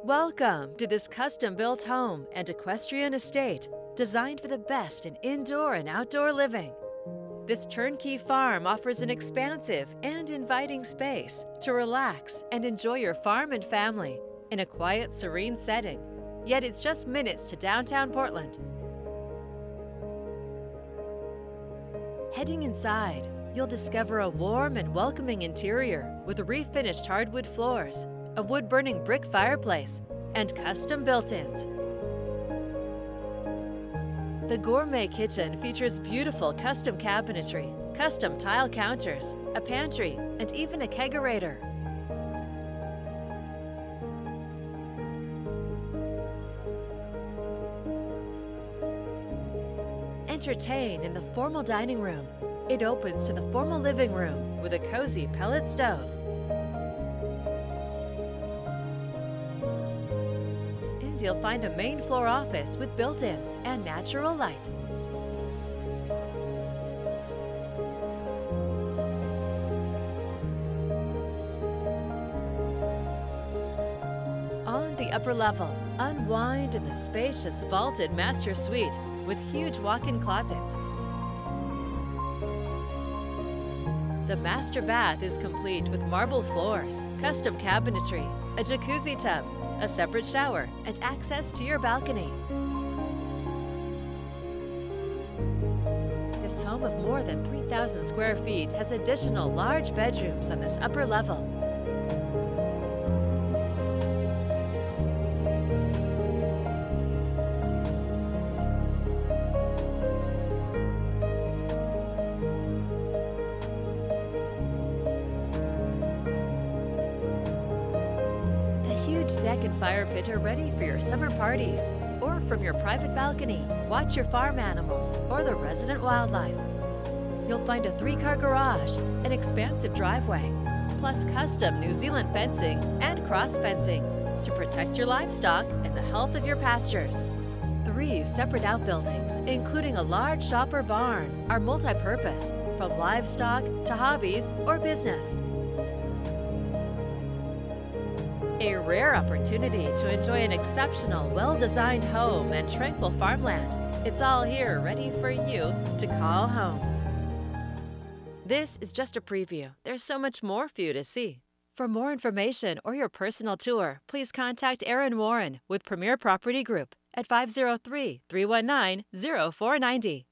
Welcome to this custom-built home and equestrian estate designed for the best in indoor and outdoor living. This turnkey farm offers an expansive and inviting space to relax and enjoy your farm and family in a quiet, serene setting, yet it's just minutes to downtown Portland. Heading inside, you'll discover a warm and welcoming interior with refinished hardwood floors, a wood-burning brick fireplace, and custom built-ins. The gourmet kitchen features beautiful custom cabinetry, custom tile counters, a pantry, and even a kegerator. Entertain in the formal dining room. It opens to the formal living room with a cozy pellet stove. And you'll find a main floor office with built-ins and natural light. On the upper level, unwind in the spacious vaulted master suite with huge walk-in closets. The master bath is complete with marble floors, custom cabinetry, a jacuzzi tub, a separate shower, and access to your balcony. This home of more than 3,000 square feet has additional large bedrooms on this upper level. The huge deck and fire pit are ready for your summer parties, or from your private balcony, watch your farm animals or the resident wildlife. You'll find a 3-car garage, an expansive driveway, plus custom New Zealand fencing and cross fencing to protect your livestock and the health of your pastures. 3 separate outbuildings, including a large shopper barn, are multi-purpose, from livestock to hobbies or business. A rare opportunity to enjoy an exceptional, well-designed home and tranquil farmland. It's all here ready for you to call home. This is just a preview. There's so much more for you to see. For more information or your personal tour, please contact Erin Warren with Premier Property Group at 503-319-0490.